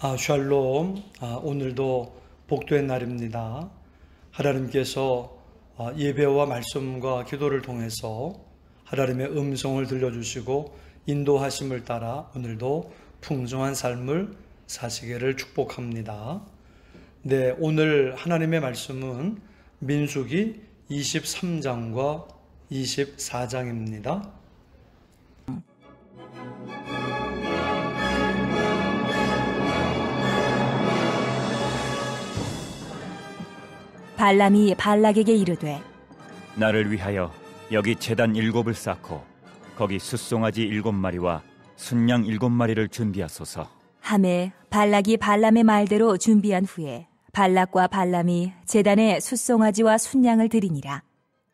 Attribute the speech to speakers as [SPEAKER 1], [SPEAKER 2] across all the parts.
[SPEAKER 1] 샬롬. 오늘도 복도의 날입니다. 하나님께서 예배와 말씀과 기도를 통해서 하나님의 음성을 들려주시고 인도하심을 따라 오늘도 풍성한 삶을 사시기를 축복합니다. 네, 오늘 하나님의 말씀은 민수기 23장과 24장입니다.
[SPEAKER 2] 발람이 발락에게 이르되
[SPEAKER 3] 나를 위하여 여기 제단 7을 쌓고 거기 숫송아지 7마리와 순양 7마리를 준비하소서.
[SPEAKER 2] 하매 발락이 발람의 말대로 준비한 후에 발락과 발람이 제단에 숫송아지와 순양을 드리니라.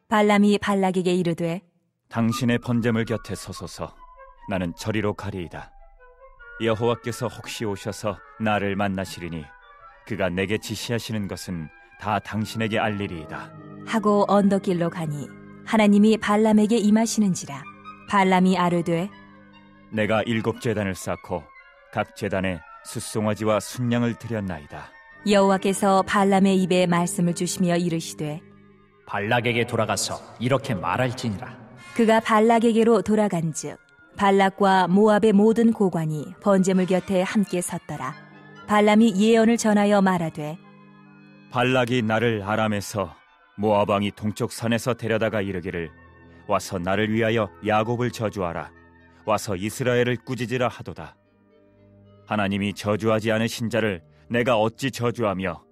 [SPEAKER 2] 발람이 발락에게 이르되
[SPEAKER 3] 당신의 번제물 곁에 서소서. 나는 저리로 가리이다. 여호와께서 혹시 오셔서 나를 만나시리니 그가 내게 지시하시는 것은 다 당신에게 알리리이다
[SPEAKER 2] 하고 언덕길로 가니 하나님이 발람에게 임하시는지라. 발람이 아뢰되
[SPEAKER 3] 내가 7제단을 쌓고 각 제단에 숫송아지와 순양을 드렸나이다.
[SPEAKER 2] 여호와께서 발람의 입에 말씀을 주시며 이르시되
[SPEAKER 4] 발락에게 돌아가서 이렇게 말할지니라.
[SPEAKER 2] 그가 발락에게로 돌아간즉 발락과 모압의 모든 고관이 번제물 곁에 함께 섰더라. 발람이 예언을 전하여 말하되
[SPEAKER 3] 발락이 나를 아람에서 모압 왕이 동쪽 산에서 데려다가 이르기를 와서 나를 위하여 야곱을 저주하라. 와서 이스라엘을 꾸짖으라 하도다. 하나님이 저주하지 않으신 자를 내가 어찌 저주하며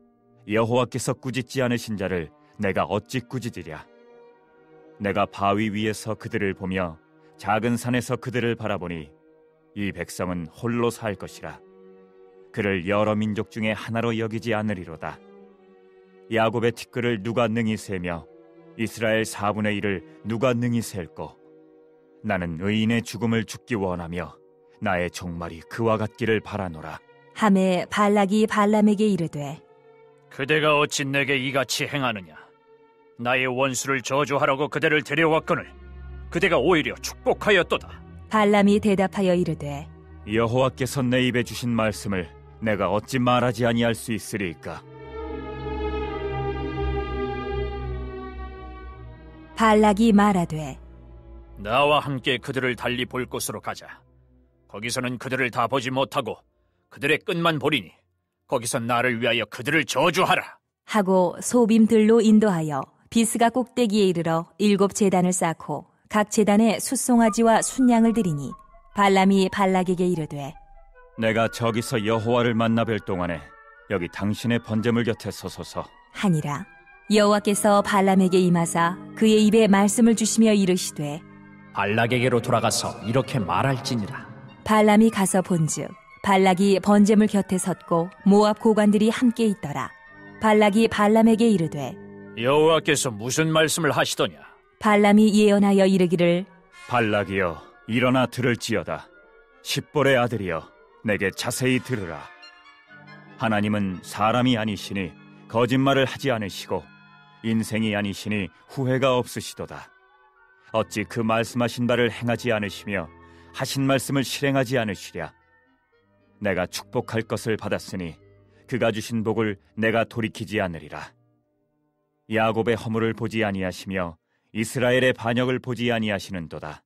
[SPEAKER 3] 여호와께서 꾸짖지 않으신 자를 내가 어찌 꾸짖으랴. 내가 바위 위에서 그들을 보며 작은 산에서 그들을 바라보니 이 백성은 홀로 살 것이라. 그를 여러 민족 중에 하나로 여기지 않으리로다. 야곱의 티끌을 누가 능히 세며 이스라엘 4분의 1을 누가 능히 셀고 나는 의인의 죽음을 죽기 원하며 나의 종말이 그와 같기를 바라노라.
[SPEAKER 2] 하매 발락이 발람에게 이르되
[SPEAKER 4] 그대가 어찌 내게 이같이 행하느냐. 나의 원수를 저주하라고 그대를 데려왔거늘 그대가 오히려 축복하였도다.
[SPEAKER 2] 발람이 대답하여 이르되
[SPEAKER 3] 여호와께서 내 입에 주신 말씀을 내가 어찌 말하지 아니할 수 있으리이까.
[SPEAKER 2] 발락이 말하되
[SPEAKER 4] 나와 함께 그들을 달리 볼 곳으로 가자. 거기서는 그들을 다 보지 못하고 그들의 끝만 보리니 거기서 나를 위하여 그들을 저주하라.
[SPEAKER 2] 하고 소빔들로 인도하여 비스가 꼭대기에 이르러 7제단을 쌓고 각 제단에 숫송아지와 순양을 드리니 발람이 발락에게 이르되
[SPEAKER 3] 내가 저기서 여호와를 만나 뵐 동안에 여기 당신의 번제물 곁에 서소서
[SPEAKER 2] 하니라. 여호와께서 발람에게 임하사 그의 입에 말씀을 주시며 이르시되
[SPEAKER 4] 발락에게로 돌아가서 이렇게 말할지니라.
[SPEAKER 2] 발람이 가서 본즉 발락이 번제물 곁에 섰고 모압 고관들이 함께 있더라. 발락이 발람에게 이르되
[SPEAKER 4] 여호와께서 무슨 말씀을 하시더냐.
[SPEAKER 2] 발람이 예언하여 이르기를
[SPEAKER 3] 발락이여 일어나 들을지어다. 십볼의 아들이여 내게 자세히 들으라. 하나님은 사람이 아니시니 거짓말을 하지 않으시고 인생이 아니시니 후회가 없으시도다. 어찌 그 말씀하신 바를 행하지 않으시며 하신 말씀을 실행하지 않으시랴. 내가 축복할 것을 받았으니 그가 주신 복을 내가 돌이키지 않으리라. 야곱의 허물을 보지 아니하시며 이스라엘의 반역을 보지 아니하시는도다.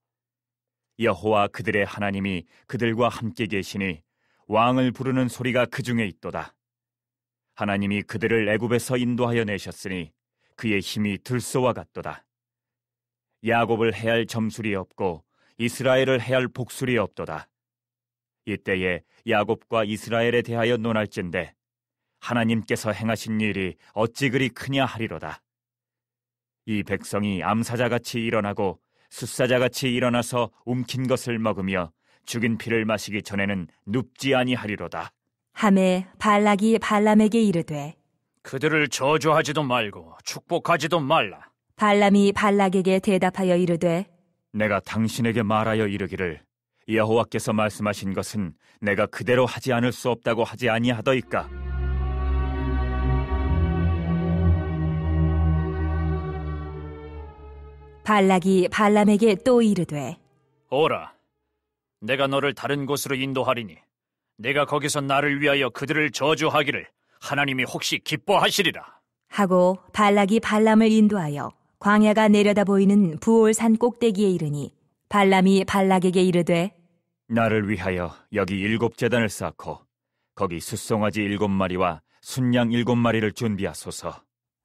[SPEAKER 3] 여호와 그들의 하나님이 그들과 함께 계시니 왕을 부르는 소리가 그 중에 있도다. 하나님이 그들을 애굽에서 인도하여 내셨으니 그의 힘이 들소와 같도다. 야곱을 해할 점술이 없고 이스라엘을 해할 복술이 없도다. 이때에 야곱과 이스라엘에 대하여 논할진대 하나님께서 행하신 일이 어찌 그리 크냐 하리로다. 이 백성이 암사자같이 일어나고 숫사자같이 일어나서 움킨 것을 먹으며 죽인 피를 마시기 전에는 눕지 아니하리로다.
[SPEAKER 2] 하매 발락이 발람에게 이르되
[SPEAKER 4] 그들을 저주하지도 말고 축복하지도 말라.
[SPEAKER 2] 발람이 발락에게 대답하여 이르되
[SPEAKER 3] 내가 당신에게 말하여 이르기를 여호와께서 말씀하신 것은 내가 그대로 하지 않을 수 없다고 하지 아니하더이까.
[SPEAKER 2] 발락이 발람에게 또 이르되
[SPEAKER 4] 오라, 내가 너를 다른 곳으로 인도하리니 내가 거기서 나를 위하여 그들을 저주하기를 하나님이 혹시 기뻐하시리라.
[SPEAKER 2] 하고 발락이 발람을 인도하여 광야가 내려다 보이는 부올산 꼭대기에 이르니 발람이 발락에게 이르되
[SPEAKER 3] 나를 위하여 여기 7제단을 쌓고 거기 숫송아지 7마리와 순양 7마리를 준비하소서.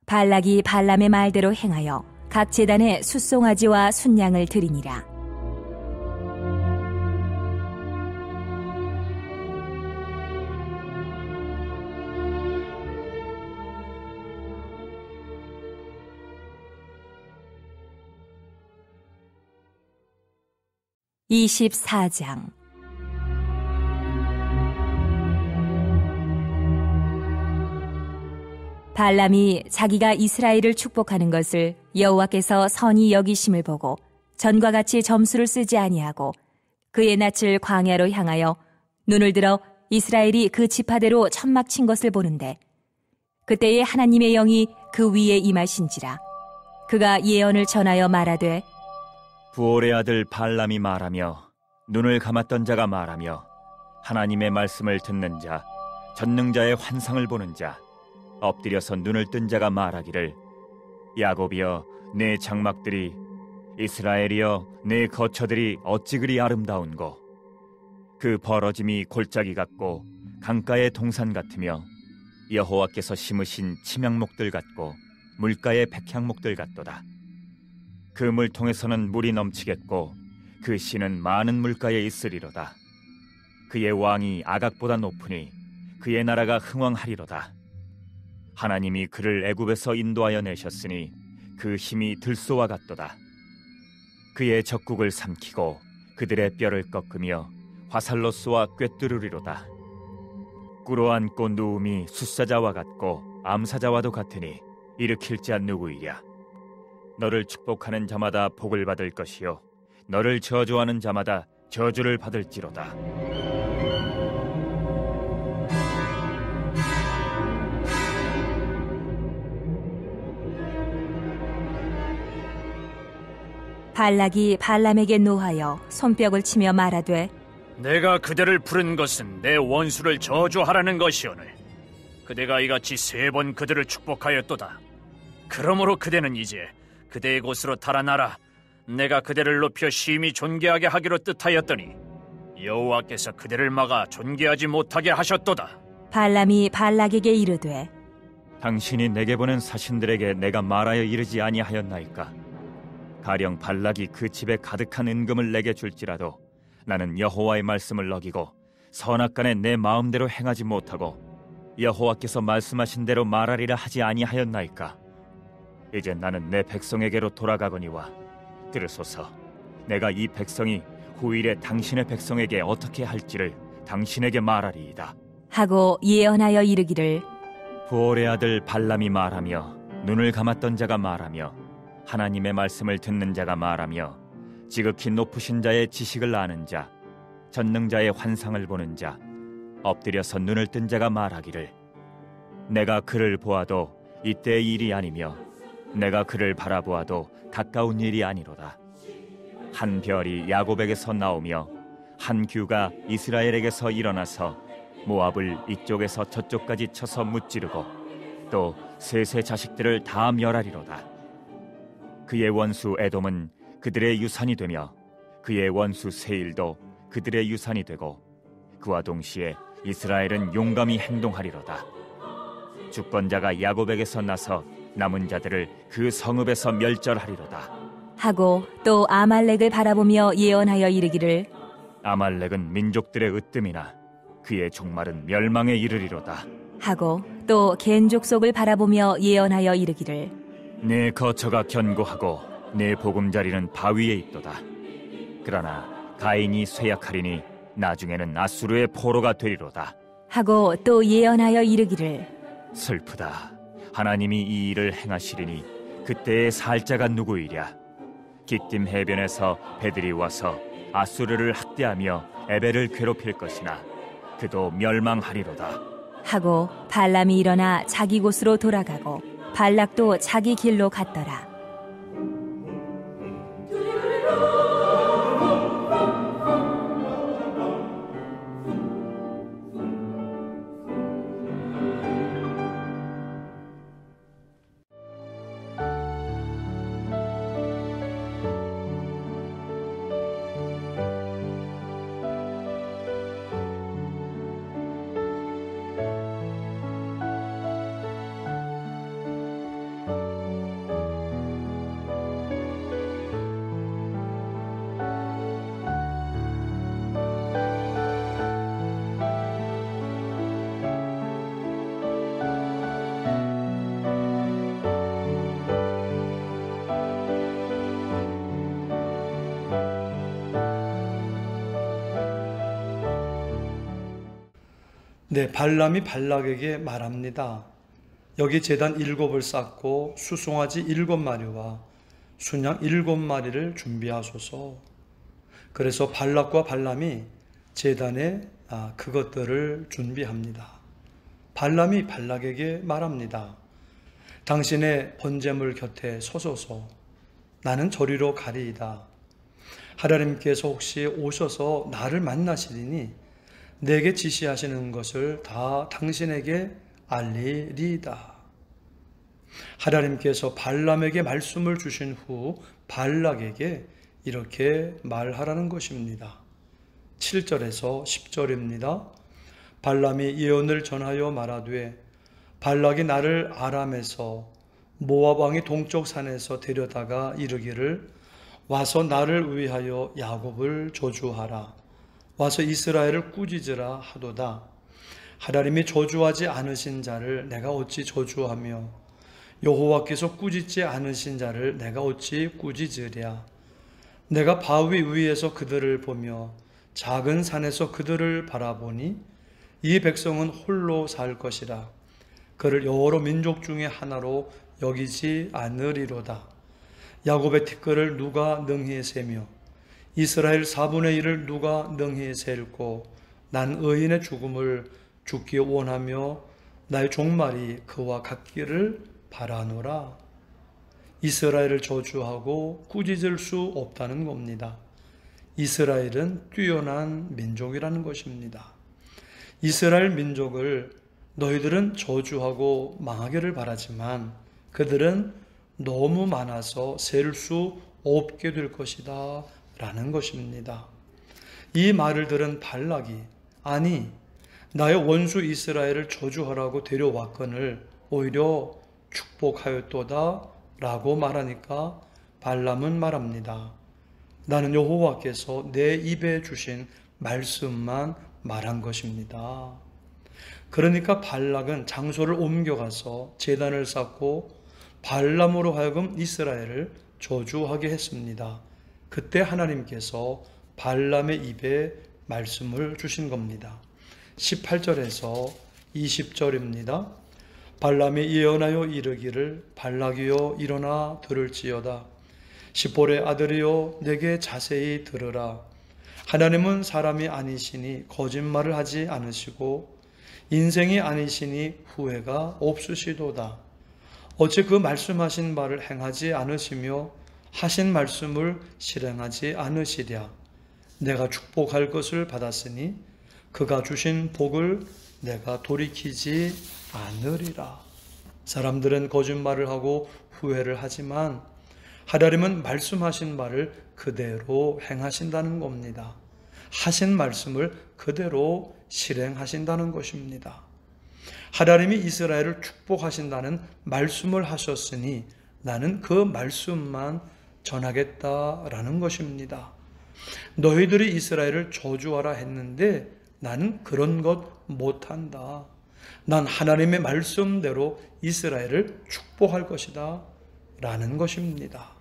[SPEAKER 2] 발락이 발람의 말대로 행하여 각 제단에 숫송아지와 순양을 드리니라. (24장) 발람이 자기가 이스라엘을 축복하는 것을 여호와께서 선히 여기심을 보고 전과 같이 점수를 쓰지 아니하고 그의 낯을 광야로 향하여 눈을 들어 이스라엘이 그 지파대로 천막 친 것을 보는데 그때에 하나님의 영이 그 위에 임하신지라. 그가 예언을 전하여 말하되
[SPEAKER 3] 부올의 아들 발람이 말하며 눈을 감았던 자가 말하며 하나님의 말씀을 듣는 자 전능자의 환상을 보는 자 엎드려서 눈을 뜬 자가 말하기를 야곱이여 내 장막들이 이스라엘이여 내 거처들이 어찌 그리 아름다운고 그 벌어짐이 골짜기 같고 강가의 동산 같으며 여호와께서 심으신 침향목들 같고 물가의 백향목들 같도다. 그 물통에서는 물이 넘치겠고 그 씨는 많은 물가에 있으리로다. 그의 왕이 아각보다 높으니 그의 나라가 흥왕하리로다. 하나님이 그를 애굽에서 인도하여 내셨으니 그 힘이 들소와 같도다. 그의 적국을 삼키고 그들의 뼈를 꺾으며 화살로 쏘아 꿰뚫으리로다. 꿇어앉고 누움이 숫사자와 같고 암사자와도 같으니 일으킬 자 누구이랴. 너를 축복하는 자마다 복을 받을 것이요 너를 저주하는 자마다 저주를 받을지로다.
[SPEAKER 2] 발락이 발람에게 노하여 손뼉을 치며 말하되
[SPEAKER 4] 내가 그대를 부른 것은 내 원수를 저주하라는 것이오늘 그대가 이같이 3번 그들을 축복하였도다. 그러므로 그대는 이제 그대의 곳으로 달아나라. 내가 그대를 높여 심히 존귀하게 하기로 뜻하였더니 여호와께서 그대를 막아 존귀하지 못하게 하셨도다.
[SPEAKER 2] 발람이 발락에게 이르되
[SPEAKER 3] 당신이 내게 보낸 사신들에게 내가 말하여 이르지 아니하였나이까. 가령 발락이 그 집에 가득한 은금을 내게 줄지라도 나는 여호와의 말씀을 어기고 선악간에 내 마음대로 행하지 못하고 여호와께서 말씀하신 대로 말하리라 하지 아니하였나이까. 이제 나는 내 백성에게로 돌아가거니와 들으소서. 내가 이 백성이 후일에 당신의 백성에게 어떻게 할지를 당신에게 말하리이다.
[SPEAKER 2] 하고 예언하여 이르기를
[SPEAKER 3] 부올의 아들 발람이 말하며 눈을 감았던 자가 말하며 하나님의 말씀을 듣는 자가 말하며 지극히 높으신 자의 지식을 아는 자 전능자의 환상을 보는 자 엎드려서 눈을 뜬 자가 말하기를 내가 그를 보아도 이때의 일이 아니며 내가 그를 바라보아도 가까운 일이 아니로다. 한 별이 야곱에게서 나오며 한 규가 이스라엘에게서 일어나서 모압을 이쪽에서 저쪽까지 쳐서 무찌르고 또 셋의 자식들을 다 멸하리로다. 그의 원수 에돔은 그들의 유산이 되며 그의 원수 세일도 그들의 유산이 되고 그와 동시에 이스라엘은 용감히 행동하리로다. 주권자가 야곱에게서 나서 남은 자들을 그 성읍에서 멸절하리로다.
[SPEAKER 2] 하고 또 아말렉을 바라보며 예언하여 이르기를
[SPEAKER 3] 아말렉은 민족들의 으뜸이나 그의 종말은 멸망에 이르리로다.
[SPEAKER 2] 하고 또 겐 족속을 바라보며 예언하여 이르기를
[SPEAKER 3] 내 거처가 견고하고 내 보금자리는 바위에 있도다. 그러나 가인이 쇠약하리니 나중에는 아수르의 포로가 되리로다.
[SPEAKER 2] 하고 또 예언하여 이르기를
[SPEAKER 3] 슬프다. 하나님이 이 일을 행하시리니 그때의 살자가 누구이랴. 깃딤 해변에서 배들이 와서 아수르를 학대하며 에벨을 괴롭힐 것이나 그도 멸망하리로다.
[SPEAKER 2] 하고 발람이 일어나 자기 곳으로 돌아가고 발락도 자기 길로 갔더라.
[SPEAKER 1] 네, 발람이 발락에게 말합니다. 여기 제단 7을 쌓고 수송아지 7마리와 순양 7마리를 준비하소서. 그래서 발락과 발람이 제단에 그것들을 준비합니다. 발람이 발락에게 말합니다. 당신의 번제물 곁에 서소서. 나는 저리로 가리이다. 하나님께서 혹시 오셔서 나를 만나시리니 내게 지시하시는 것을 다 당신에게 알리리이다. 하나님께서 발람에게 말씀을 주신 후 발락에게 이렇게 말하라는 것입니다. 7절에서 10절입니다. 발람이 예언을 전하여 말하되 발락이 나를 아람에서 모압 왕의 동쪽 산에서 데려다가 이르기를 와서 나를 위하여 야곱을 저주하라. 와서 이스라엘을 꾸짖으라 하도다. 하나님이 저주하지 않으신 자를 내가 어찌 저주하며 여호와께서 꾸짖지 않으신 자를 내가 어찌 꾸짖으랴. 내가 바위 위에서 그들을 보며 작은 산에서 그들을 바라보니 이 백성은 홀로 살 것이라. 그를 여러 민족 중에 하나로 여기지 않으리로다. 야곱의 티끌을 누가 능히 세며 이스라엘 4분의 1을 누가 능히 셀고 난 의인의 죽음을 죽기 원하며 나의 종말이 그와 같기를 바라노라. 이스라엘을 저주하고 꾸짖을 수 없다는 겁니다. 이스라엘은 뛰어난 민족이라는 것입니다. 이스라엘 민족을 너희들은 저주하고 망하기를 바라지만 그들은 너무 많아서 셀 수 없게 될 것이다 라는 것입니다. 이 말을 들은 발락이 아니 나의 원수 이스라엘을 저주하라고 데려왔거늘 오히려 축복하였도다 라고 말하니까 발람은 말합니다. 나는 여호와께서 내 입에 주신 말씀만 말한 것입니다. 그러니까 발락은 장소를 옮겨가서 제단을 쌓고 발람으로 하여금 이스라엘을 저주하게 했습니다. 그때 하나님께서 발람의 입에 말씀을 주신 겁니다. 18절에서 20절입니다. 발람이 예언하여 이르기를 발락이여 일어나 들을지어다. 시볼의 아들이여 내게 자세히 들으라. 하나님은 사람이 아니시니 거짓말을 하지 않으시고 인생이 아니시니 후회가 없으시도다. 어찌 그 말씀하신 바를 행하지 않으시며 하신 말씀을 실행하지 않으시랴. 내가 축복할 것을 받았으니 그가 주신 복을 내가 돌이키지 않으리라. 사람들은 거짓말을 하고 후회를 하지만 하나님은 말씀하신 말을 그대로 행하신다는 겁니다. 하신 말씀을 그대로 실행하신다는 것입니다. 하나님이 이스라엘을 축복하신다는 말씀을 하셨으니 나는 그 말씀만 전하겠다라는 것입니다. 너희들이 이스라엘을 저주하라 했는데 나는 그런 것 못한다. 난 하나님의 말씀대로 이스라엘을 축복할 것이다 라는 것입니다.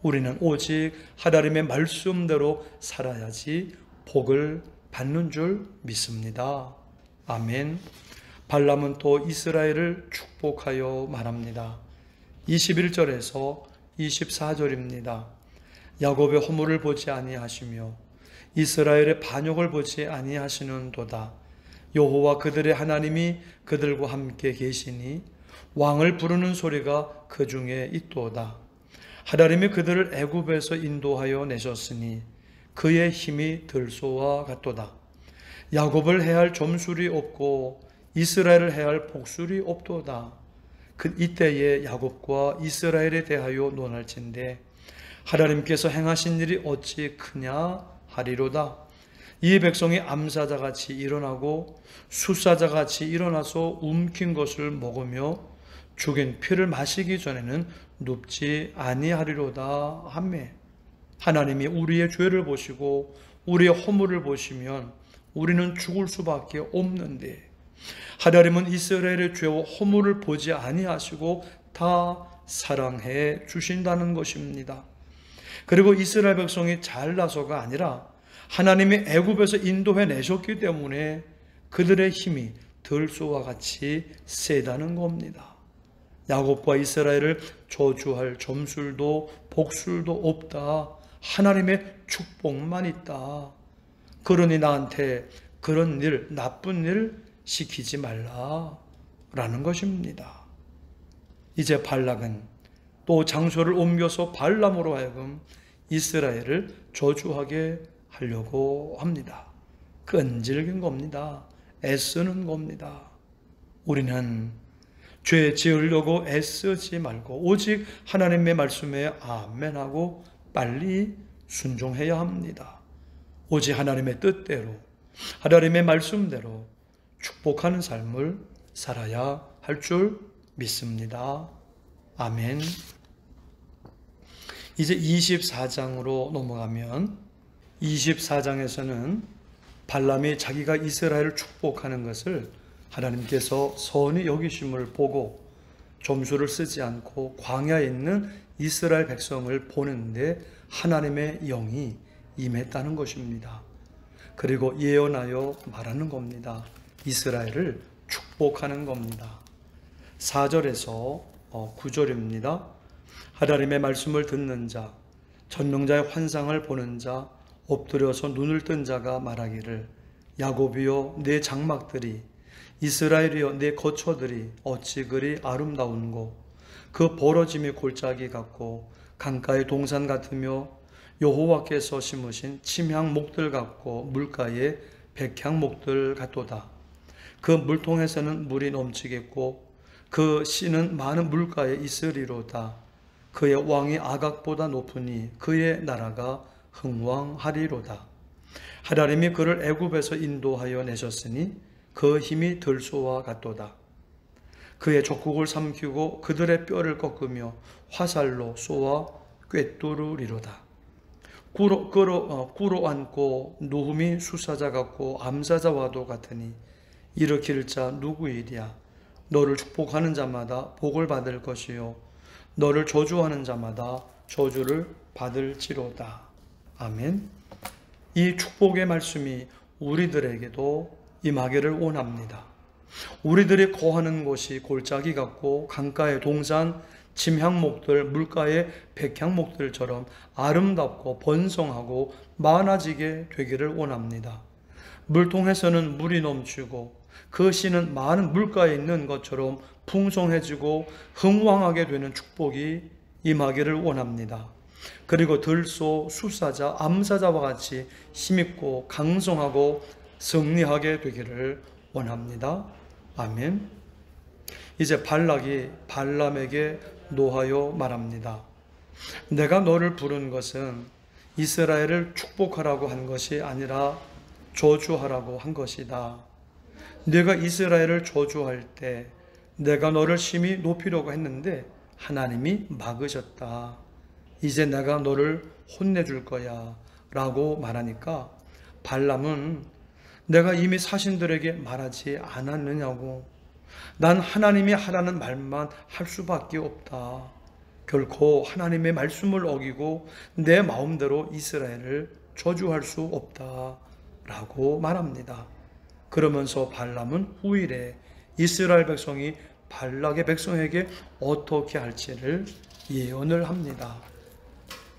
[SPEAKER 1] 우리는 오직 하나님의 말씀대로 살아야지 복을 받는 줄 믿습니다. 아멘. 발람은 또 이스라엘을 축복하여 말합니다. 21절에서 24절입니다. 야곱의 허물을 보지 아니하시며 이스라엘의 반역을 보지 아니하시는도다. 여호와 그들의 하나님이 그들과 함께 계시니 왕을 부르는 소리가 그 중에 있도다. 하나님이 그들을 애굽에서 인도하여 내셨으니 그의 힘이 들소와 같도다. 야곱을 해할 점술이 없고 이스라엘을 해할 복술이 없도다. 이때에 야곱과 이스라엘에 대하여 논할진대 하나님께서 행하신 일이 어찌 크냐 하리로다. 이 백성이 암사자같이 일어나고 숫사자같이 일어나서 움킨 것을 먹으며 죽인 피를 마시기 전에는 눕지 아니하리로다 하며 하나님이 우리의 죄를 보시고 우리의 허물을 보시면 우리는 죽을 수밖에 없는데 하나님은 이스라엘의 죄와 허물을 보지 아니하시고 다 사랑해 주신다는 것입니다. 그리고 이스라엘 백성이 잘나서가 아니라 하나님이 애굽에서 인도해 내셨기 때문에 그들의 힘이 들소와 같이 세다는 겁니다. 야곱과 이스라엘을 저주할 점술도 복술도 없다. 하나님의 축복만 있다. 그러니 나한테 그런 일, 나쁜 일 시키지 말라라는 것입니다. 이제 발락은 또 장소를 옮겨서 발람으로 하여금 이스라엘을 저주하게 하려고 합니다. 끈질긴 겁니다. 애쓰는 겁니다. 우리는 죄 지으려고 애쓰지 말고 오직 하나님의 말씀에 아멘하고 빨리 순종해야 합니다. 오직 하나님의 뜻대로, 하나님의 말씀대로 축복하는 삶을 살아야 할 줄 믿습니다. 아멘. 이제 24장으로 넘어가면 24장에서는 발람이 자기가 이스라엘을 축복하는 것을 하나님께서 선히 여기심을 보고 점수를 쓰지 않고 광야에 있는 이스라엘 백성을 보는데 하나님의 영이 임했다는 것입니다. 그리고 예언하여 말하는 겁니다. 이스라엘을 축복하는 겁니다. 4절에서 9절입니다. 하나님의 말씀을 듣는 자, 전능자의 환상을 보는 자, 엎드려서 눈을 뜬 자가 말하기를 야곱이여 내 장막들이 이스라엘이여 내 거처들이 어찌 그리 아름다운고 그 벌어짐이 골짜기 같고 강가의 동산 같으며 여호와께서 심으신 침향목들 같고 물가의 백향목들 같도다. 그 물통에서는 물이 넘치겠고 그 씨는 많은 물가에 있으리로다. 그의 왕이 아각보다 높으니 그의 나라가 흥왕하리로다. 하나님이 그를 애굽에서 인도하여 내셨으니 그 힘이 들소와 같도다. 그의 족국을 삼키고 그들의 뼈를 꺾으며 화살로 쏘아 꿰뚫으리로다. 꿇어 앉고 누움이 수사자 같고 암사자와도 같으니 일으킬 자 누구이랴. 너를 축복하는 자마다 복을 받을 것이요 너를 저주하는 자마다 저주를 받을지로다. 아멘. 이 축복의 말씀이 우리들에게도 임하기를 원합니다. 우리들이 거하는 곳이 골짜기 같고 강가의 동산, 침향목들, 물가의 백향목들처럼 아름답고 번성하고 많아지게 되기를 원합니다. 물통에서는 물이 넘치고 그 씨는 많은 물가에 있는 것처럼 풍성해지고 흥왕하게 되는 축복이 임하기를 원합니다. 그리고 들소, 수사자, 암사자와 같이 힘있고 강성하고 승리하게 되기를 원합니다. 아멘. 이제 발락이 발람에게 노하여 말합니다. 내가 너를 부른 것은 이스라엘을 축복하라고 한 것이 아니라 저주하라고 한 것이다. 네가 이스라엘을 저주할 때 내가 너를 심히 높이려고 했는데 하나님이 막으셨다. 이제 내가 너를 혼내줄 거야 라고 말하니까 발람은 내가 이미 사신들에게 말하지 않았느냐고, 난 하나님이 하라는 말만 할 수밖에 없다. 결코 하나님의 말씀을 어기고 내 마음대로 이스라엘을 저주할 수 없다 라고 말합니다. 그러면서 발람은 후일에 이스라엘 백성이 발락의 백성에게 어떻게 할지를 예언을 합니다.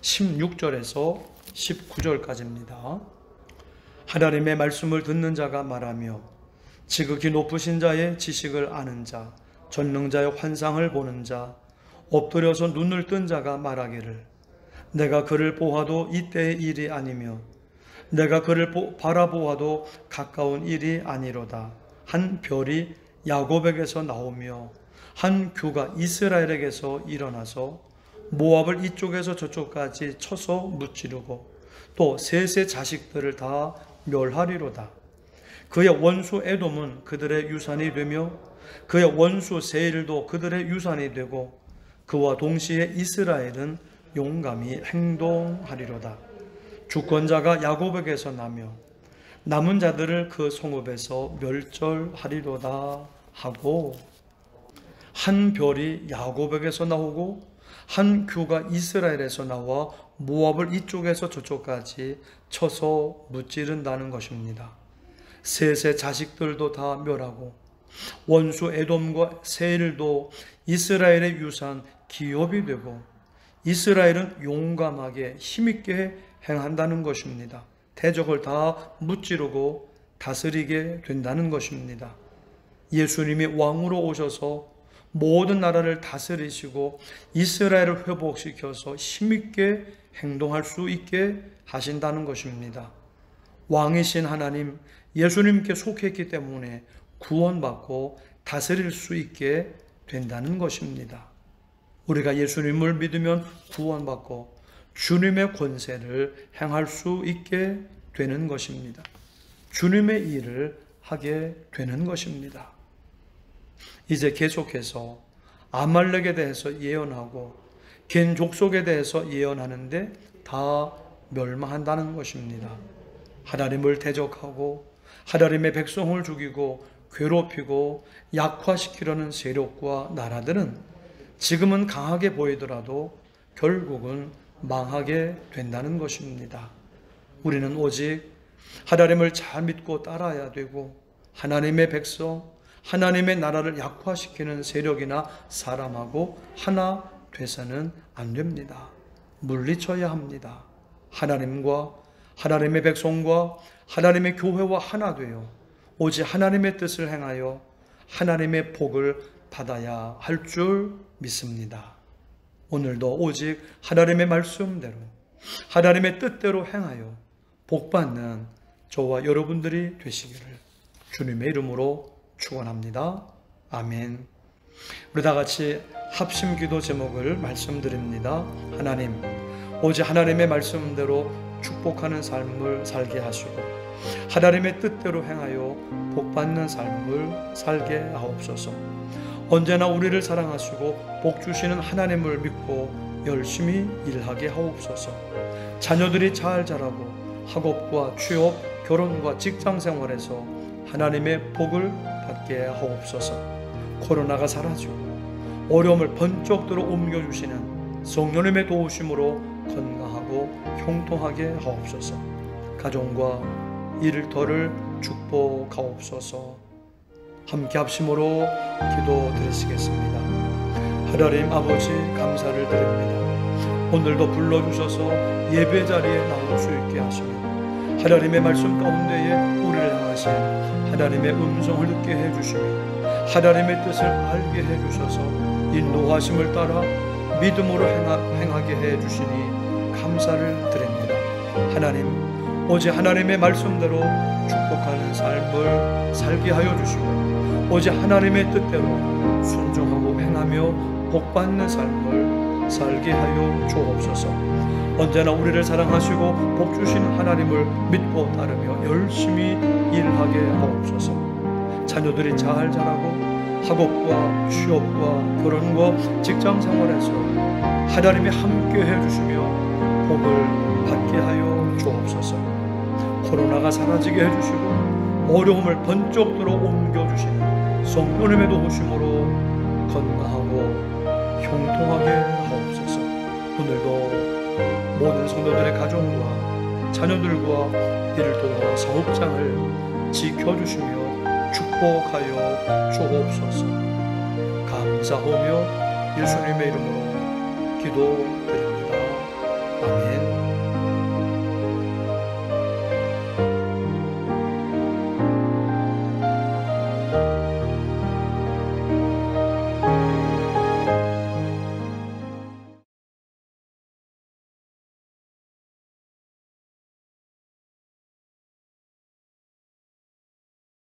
[SPEAKER 1] 16절에서 19절까지입니다. 하나님의 말씀을 듣는 자가 말하며 지극히 높으신 자의 지식을 아는 자, 전능자의 환상을 보는 자, 엎드려서 눈을 뜬 자가 말하기를 내가 그를 보아도 이때의 일이 아니며 내가 그를 바라보아도 가까운 일이 아니로다. 한 별이 야곱에게서 나오며 한 규가 이스라엘에게서 일어나서 모압을 이쪽에서 저쪽까지 쳐서 무찌르고 또 셋의 자식들을 다 멸하리로다. 그의 원수 에돔은 그들의 유산이 되며 그의 원수 세일도 그들의 유산이 되고 그와 동시에 이스라엘은 용감히 행동하리로다. 주권자가 야곱에게서 나며 남은 자들을 그 성읍에서 멸절하리로다 하고, 한 별이 야곱에게서 나오고 한 규가 이스라엘에서 나와 모압을 이쪽에서 저쪽까지 쳐서 무찌른다는 것입니다. 셋의 자식들도 다 멸하고 원수 에돔과 세일도 이스라엘의 유산 기업이 되고 이스라엘은 용감하게 힘있게 행한다는 것입니다. 대적을 다 무찌르고 다스리게 된다는 것입니다. 예수님이 왕으로 오셔서 모든 나라를 다스리시고 이스라엘을 회복시켜서 힘있게 행동할 수 있게 하신다는 것입니다. 왕이신 하나님, 예수님께 속했기 때문에 구원받고 다스릴 수 있게 된다는 것입니다. 우리가 예수님을 믿으면 구원받고 주님의 권세를 행할 수 있게 되는 것입니다. 주님의 일을 하게 되는 것입니다. 이제 계속해서 아말렉에 대해서 예언하고 겐 족속에 대해서 예언하는데 다 멸망한다는 것입니다. 하나님을 대적하고 하나님의 백성을 죽이고 괴롭히고 약화시키려는 세력과 나라들은 지금은 강하게 보이더라도 결국은 망하게 된다는 것입니다. 우리는 오직 하나님을 잘 믿고 따라야 되고 하나님의 백성, 하나님의 나라를 약화시키는 세력이나 사람하고 하나 돼서는 안 됩니다. 물리쳐야 합니다. 하나님과 하나님의 백성과 하나님의 교회와 하나 되어 오직 하나님의 뜻을 행하여 하나님의 복을 받아야 할 줄 믿습니다. 오늘도 오직 하나님의 말씀대로 하나님의 뜻대로 행하여 복받는 저와 여러분들이 되시기를 주님의 이름으로 축원합니다. 아멘. 우리 다 같이 합심 기도 제목을 말씀드립니다. 하나님, 오직 하나님의 말씀대로 축복하는 삶을 살게 하시고 하나님의 뜻대로 행하여 복받는 삶을 살게 하옵소서. 언제나 우리를 사랑하시고 복 주시는 하나님을 믿고 열심히 일하게 하옵소서. 자녀들이 잘 자라고 학업과 취업, 결혼과 직장 생활에서 하나님의 복을 받게 하옵소서. 코로나가 사라지고 어려움을 번쩍 들어 옮겨주시는 성령님의 도우심으로 건강하고 형통하게 하옵소서. 가정과 일터를 축복하옵소서. 함께 합심으로 기도드리시겠습니다. 하나님 아버지 감사를 드립니다. 오늘도 불러주셔서 예배 자리에 나올 수 있게 하시며 하나님의 말씀 가운데에 우리를 향하신 하나님의 음성을 듣게 해주시며 하나님의 뜻을 알게 해주셔서 인도하심을 따라 믿음으로 행하게 해주시니 감사를 드립니다. 하나님, 오직 하나님의 말씀대로 축복하는 삶을 살게 하여 주시고 오직 하나님의 뜻대로 순종하고 행하며 복받는 삶을 살게 하여 주옵소서. 언제나 우리를 사랑하시고 복 주신 하나님을 믿고 따르며 열심히 일하게 하옵소서. 자녀들이 잘 자라고 학업과 취업과 결혼과 직장 생활에서 하나님이 함께 해주시며 복을 받게 하여 주옵소서. 코로나가 사라지게 해주시고 어려움을 번쩍 들어 옮겨주시는 성령님의 도우심으로 건강하고 형통하게 하옵소서. 오늘도 모든 성도들의 가정과 자녀들과 일터와 사업장을 지켜주시며 축복하여 주옵소서. 감사하며 예수님의 이름으로 기도드립니다. 아멘.